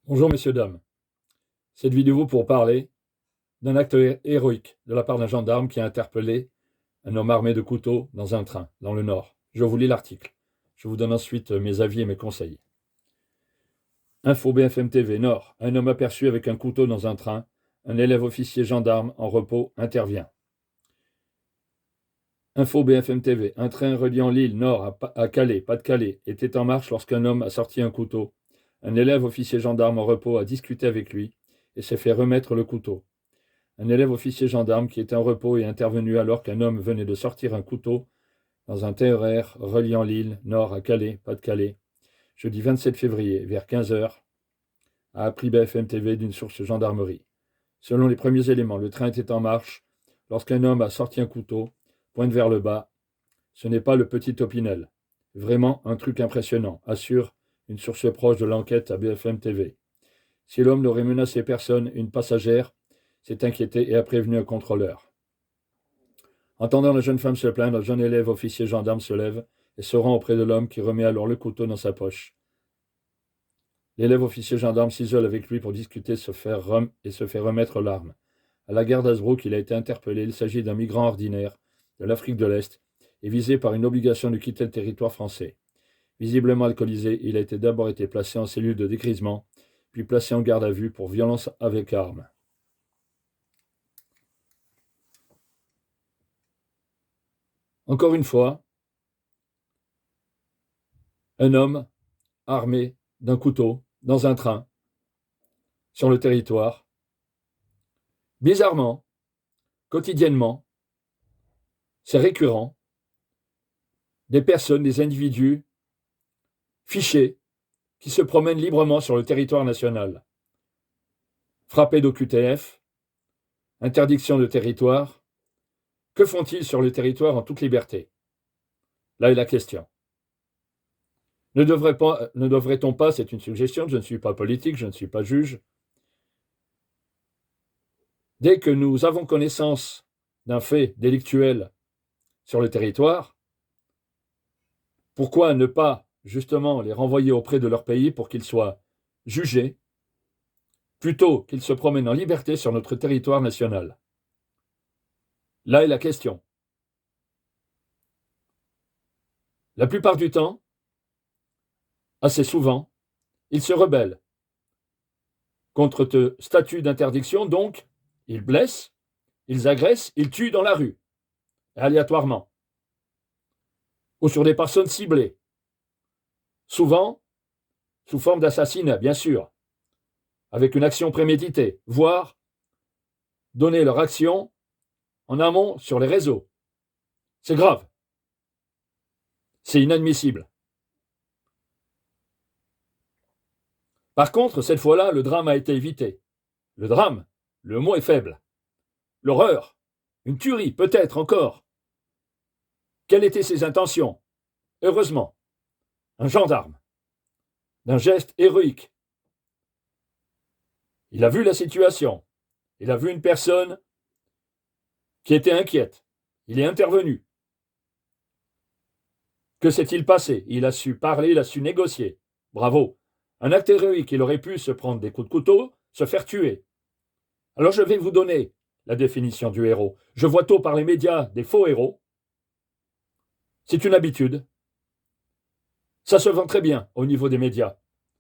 Bonjour messieurs, dames. Cette vidéo pour parler d'un acte héroïque de la part d'un gendarme qui a interpellé un homme armé de couteau dans un train, dans le Nord. Je vous lis l'article. Je vous donne ensuite mes avis et mes conseils. Info BFM TV Nord. Un homme aperçu avec un couteau dans un train. Un élève officier gendarme en repos intervient. Info BFM TV. Un train reliant Lille Nord à Calais, Pas-de-Calais, était en marche lorsqu'un homme a sorti un couteau. Un élève officier gendarme en repos a discuté avec lui et s'est fait remettre le couteau. Un élève officier gendarme qui était en repos est intervenu alors qu'un homme venait de sortir un couteau dans un TER reliant Lille Nord à Calais, Pas-de-Calais, jeudi 27 février, vers 15 heures, a appris BFM TV d'une source gendarmerie. Selon les premiers éléments, le train était en marche lorsqu'un homme a sorti un couteau, pointe vers le bas. Ce n'est pas le petit Opinel. Vraiment un truc impressionnant, assure une source proche de l'enquête à BFM TV. Si l'homme n'aurait menacé personne, une passagère s'est inquiétée et a prévenu un contrôleur. Entendant la jeune femme se plaindre, le jeune élève officier gendarme se lève et se rend auprès de l'homme qui remet alors le couteau dans sa poche. L'élève officier gendarme s'isole avec lui pour discuter et se fait remettre l'arme. À la gare d'Hazebrouck, il a été interpellé. Il s'agit d'un migrant ordinaire de l'Afrique de l'Est et visé par une obligation de quitter le territoire français. Visiblement alcoolisé, il a d'abord été placé en cellule de dégrisement, puis placé en garde à vue pour violence avec arme. Encore une fois, un homme armé d'un couteau dans un train sur le territoire. Bizarrement, quotidiennement, c'est récurrent, des personnes, des individus fichés qui se promènent librement sur le territoire national. Frappés d'OQTF, interdiction de territoire, que font-ils sur le territoire en toute liberté? Là est la question. Ne devrait-on pas, c'est une suggestion, je ne suis pas politique, je ne suis pas juge, dès que nous avons connaissance d'un fait délictuel sur le territoire, pourquoi ne pas justement les renvoyer auprès de leur pays pour qu'ils soient jugés, plutôt qu'ils se promènent en liberté sur notre territoire national? Là est la question. La plupart du temps, assez souvent, ils se rebellent contre ce statut d'interdiction, donc ils blessent, ils agressent, ils tuent dans la rue, aléatoirement, ou sur des personnes ciblées, souvent sous forme d'assassinat, bien sûr, avec une action préméditée, voire donner leur action en amont sur les réseaux. C'est grave. C'est inadmissible. Par contre, cette fois-là, le drame a été évité. Le drame, le mot est faible. L'horreur, une tuerie, peut-être encore. Quelles étaient ses intentions? Heureusement, un gendarme, d'un geste héroïque. Il a vu la situation. Il a vu une personne qui était inquiète. Il est intervenu. Que s'est-il passé? Il a su parler, il a su négocier. Bravo. Un acte héroïque, il aurait pu se prendre des coups de couteau, se faire tuer. Alors je vais vous donner la définition du héros. Je vois tôt par les médias des faux héros. C'est une habitude. Ça se vend très bien au niveau des médias,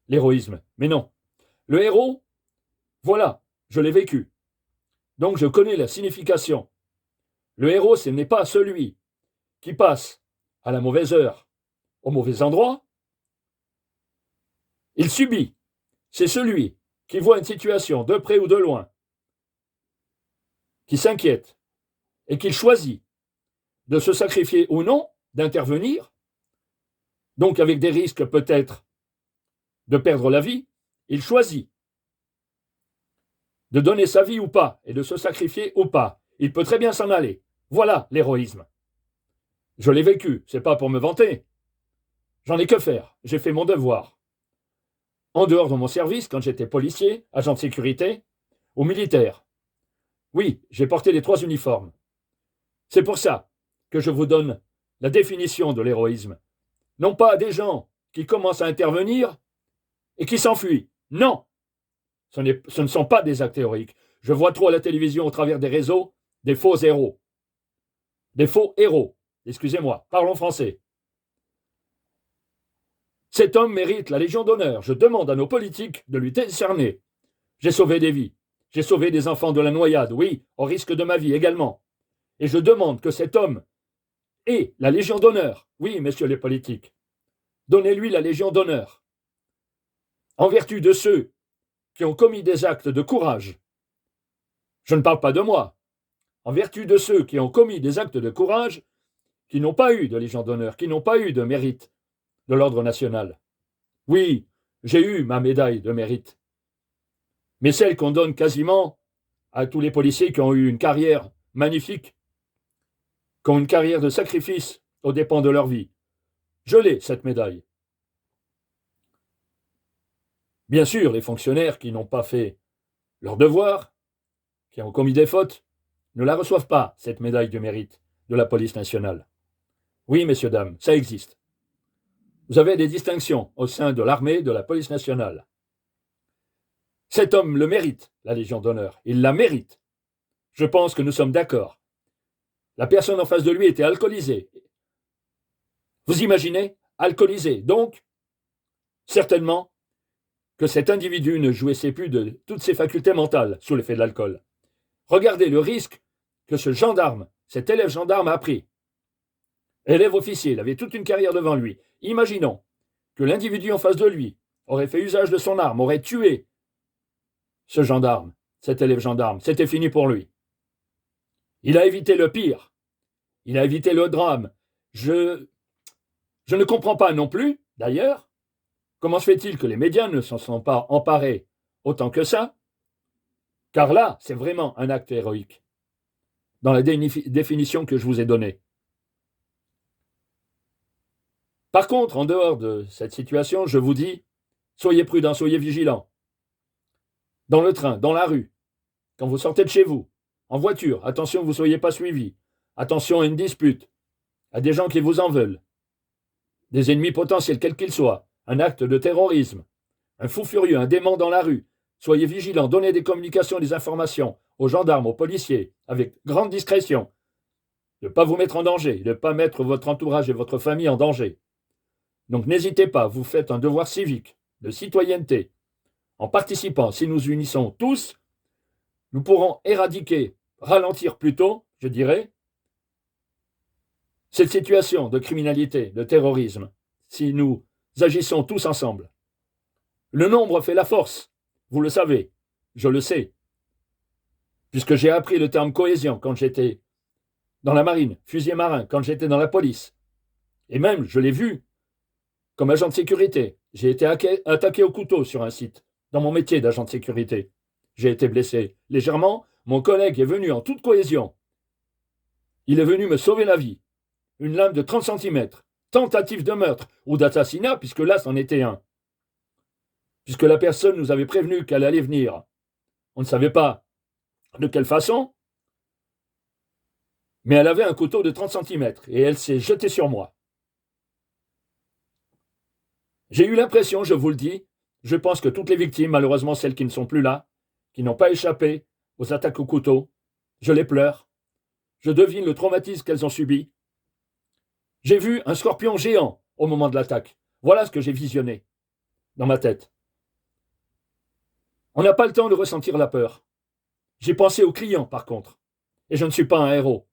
l'héroïsme. Mais non. Le héros, voilà, je l'ai vécu. Donc je connais la signification. Le héros, ce n'est pas celui qui passe à la mauvaise heure, au mauvais endroit. Il subit. C'est celui qui voit une situation de près ou de loin, qui s'inquiète et qui choisit de se sacrifier ou non, d'intervenir, donc avec des risques peut-être de perdre la vie, il choisit de donner sa vie ou pas et de se sacrifier ou pas. Il peut très bien s'en aller. Voilà l'héroïsme. Je l'ai vécu, c'est pas pour me vanter. J'en ai que faire, j'ai fait mon devoir. En dehors de mon service, quand j'étais policier, agent de sécurité, ou militaire. Oui, j'ai porté les 3 uniformes. C'est pour ça que je vous donne la définition de l'héroïsme. Non pas des gens qui commencent à intervenir et qui s'enfuient. Non, Ce ne sont pas des actes héroïques. Je vois trop à la télévision, au travers des réseaux, des faux héros. Des faux héros. Excusez-moi, parlons français. Cet homme mérite la Légion d'honneur. Je demande à nos politiques de lui décerner. J'ai sauvé des vies. J'ai sauvé des enfants de la noyade, oui, au risque de ma vie également. Et je demande que cet homme ait la Légion d'honneur. Oui, messieurs les politiques. Donnez-lui la Légion d'honneur. En vertu de ceux qui ont commis des actes de courage. Je ne parle pas de moi. En vertu de ceux qui ont commis des actes de courage, qui n'ont pas eu de Légion d'honneur, qui n'ont pas eu de mérite de l'ordre national. Oui, j'ai eu ma médaille de mérite. Mais celle qu'on donne quasiment à tous les policiers qui ont eu une carrière magnifique, qui ont une carrière de sacrifice aux dépens de leur vie. Je l'ai, cette médaille. Bien sûr, les fonctionnaires qui n'ont pas fait leur devoir, qui ont commis des fautes, ne la reçoivent pas, cette médaille de mérite de la police nationale. Oui, messieurs, dames, ça existe. Vous avez des distinctions au sein de l'armée, de la police nationale. Cet homme le mérite, la Légion d'honneur. Il la mérite. Je pense que nous sommes d'accord. La personne en face de lui était alcoolisée. Vous imaginez? Alcoolisée. Donc, certainement que cet individu ne jouissait plus de toutes ses facultés mentales sous l'effet de l'alcool. Regardez le risque que ce gendarme, cet élève gendarme a pris. Élève officier, il avait toute une carrière devant lui. Imaginons que l'individu en face de lui aurait fait usage de son arme, aurait tué ce gendarme, cet élève gendarme. C'était fini pour lui. Il a évité le pire. Il a évité le drame. Je ne comprends pas non plus, d'ailleurs, comment se fait-il que les médias ne s'en sont pas emparés autant que ça? Car là, c'est vraiment un acte héroïque, dans la définition que je vous ai donnée. Par contre, en dehors de cette situation, je vous dis, soyez prudents, soyez vigilants. Dans le train, dans la rue, quand vous sortez de chez vous, en voiture, attention que vous ne soyez pas suivis. Attention à une dispute, à des gens qui vous en veulent, des ennemis potentiels, quels qu'ils soient, un acte de terrorisme, un fou furieux, un démon dans la rue. Soyez vigilants, donnez des communications, des informations aux gendarmes, aux policiers, avec grande discrétion. De ne pas vous mettre en danger, de ne pas mettre votre entourage et votre famille en danger. Donc n'hésitez pas, vous faites un devoir civique, de citoyenneté. En participant, si nous unissons tous, nous pourrons éradiquer, ralentir plutôt, je dirais, cette situation de criminalité, de terrorisme, si nous agissons tous ensemble. Le nombre fait la force, vous le savez, je le sais, puisque j'ai appris le terme cohésion quand j'étais dans la marine, fusilier marin, quand j'étais dans la police. Et même, je l'ai vu comme agent de sécurité. J'ai été attaqué au couteau sur un site, dans mon métier d'agent de sécurité. J'ai été blessé légèrement. Mon collègue est venu en toute cohésion. Il est venu me sauver la vie. Une lame de 30 centimètres, tentative de meurtre ou d'assassinat, puisque là, c'en était un. Puisque la personne nous avait prévenu qu'elle allait venir. On ne savait pas de quelle façon, mais elle avait un couteau de 30 centimètres et elle s'est jetée sur moi. J'ai eu l'impression, je vous le dis, je pense que toutes les victimes, malheureusement celles qui ne sont plus là, qui n'ont pas échappé aux attaques au couteau, je les pleure. Je devine le traumatisme qu'elles ont subi. J'ai vu un scorpion géant au moment de l'attaque. Voilà ce que j'ai visionné dans ma tête. On n'a pas le temps de ressentir la peur. J'ai pensé aux clients, par contre. Et je ne suis pas un héros.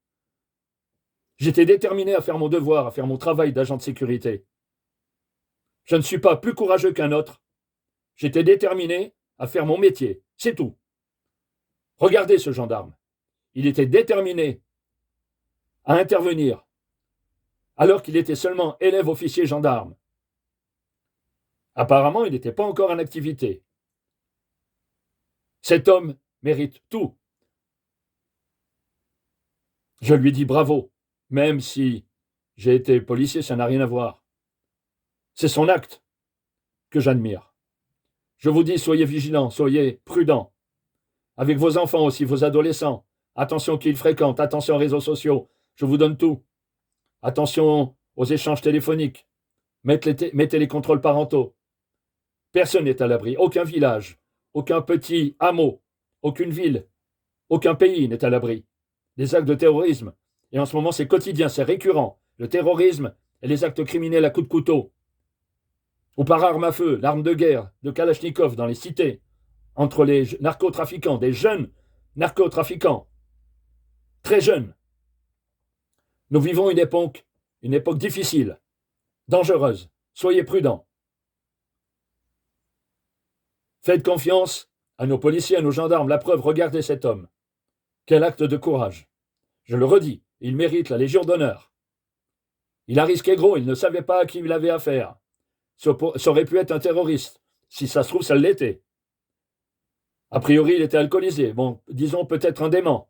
J'étais déterminé à faire mon devoir, à faire mon travail d'agent de sécurité. Je ne suis pas plus courageux qu'un autre. J'étais déterminé à faire mon métier. C'est tout. Regardez ce gendarme. Il était déterminé à intervenir alors qu'il était seulement élève officier gendarme. Apparemment, il n'était pas encore en activité. Cet homme mérite tout. Je lui dis bravo, même si j'ai été policier, ça n'a rien à voir. C'est son acte que j'admire. Je vous dis, soyez vigilants, soyez prudents. Avec vos enfants aussi, vos adolescents. Attention qui ils fréquentent, attention aux réseaux sociaux. Je vous donne tout. Attention aux échanges téléphoniques. Mettez les contrôles parentaux. Personne n'est à l'abri, aucun village, aucun petit hameau, aucune ville, aucun pays n'est à l'abri des actes de terrorisme. Et en ce moment, c'est quotidien, c'est récurrent. Le terrorisme et les actes criminels à coups de couteau, ou par arme à feu, l'arme de guerre de Kalachnikov dans les cités, entre les narcotrafiquants, des jeunes narcotrafiquants, très jeunes. Nous vivons une époque difficile, dangereuse. Soyez prudents. Faites confiance à nos policiers, à nos gendarmes. La preuve, regardez cet homme. Quel acte de courage. Je le redis, il mérite la Légion d'honneur. Il a risqué gros, il ne savait pas à qui il avait affaire. Ça aurait pu être un terroriste. Si ça se trouve, ça l'était. A priori, il était alcoolisé. Bon, disons peut-être un dément.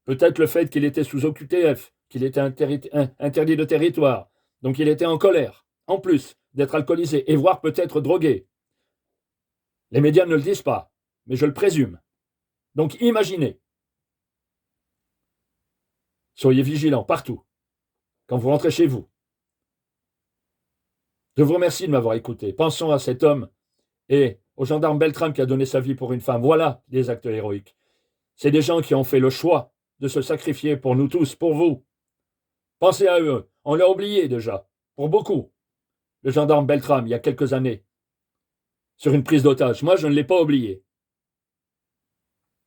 Peut-être le fait qu'il était sous OQTF, qu'il était interdit de territoire. Donc il était en colère, en plus d'être alcoolisé, et voire peut-être drogué. Les médias ne le disent pas, mais je le présume. Donc imaginez. Soyez vigilants partout, quand vous rentrez chez vous. Je vous remercie de m'avoir écouté. Pensons à cet homme et au gendarme Beltrame qui a donné sa vie pour une femme. Voilà des actes héroïques. C'est des gens qui ont fait le choix de se sacrifier pour nous tous, pour vous. Pensez à eux. On l'a oublié déjà, pour beaucoup. Le gendarme Beltrame, il y a quelques années, sur une prise d'otage. Moi, je ne l'ai pas oublié.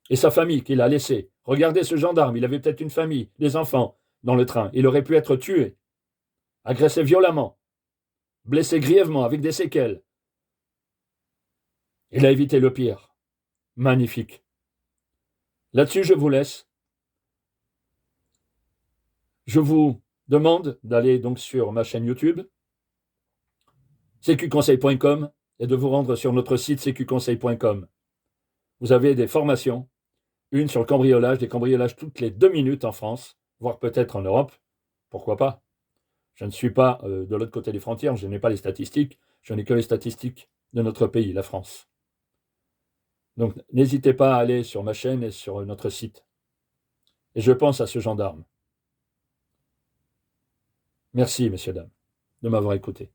Et sa famille qu'il a laissée. Regardez ce gendarme, il avait peut-être une famille, des enfants dans le train. Il aurait pu être tué, agressé violemment, blessé grièvement, avec des séquelles. Il a évité le pire. Magnifique. Là-dessus, je vous laisse. Je vous demande d'aller donc sur ma chaîne YouTube, sécuconseil.com, et de vous rendre sur notre site sécuconseil.com. Vous avez des formations, une sur le cambriolage, des cambriolages toutes les 2 minutes en France, voire peut-être en Europe. Pourquoi pas? Je ne suis pas de l'autre côté des frontières, je n'ai pas les statistiques, je n'ai que les statistiques de notre pays, la France. Donc n'hésitez pas à aller sur ma chaîne et sur notre site. Et je pense à ce gendarme. Merci, messieurs, dames, de m'avoir écouté.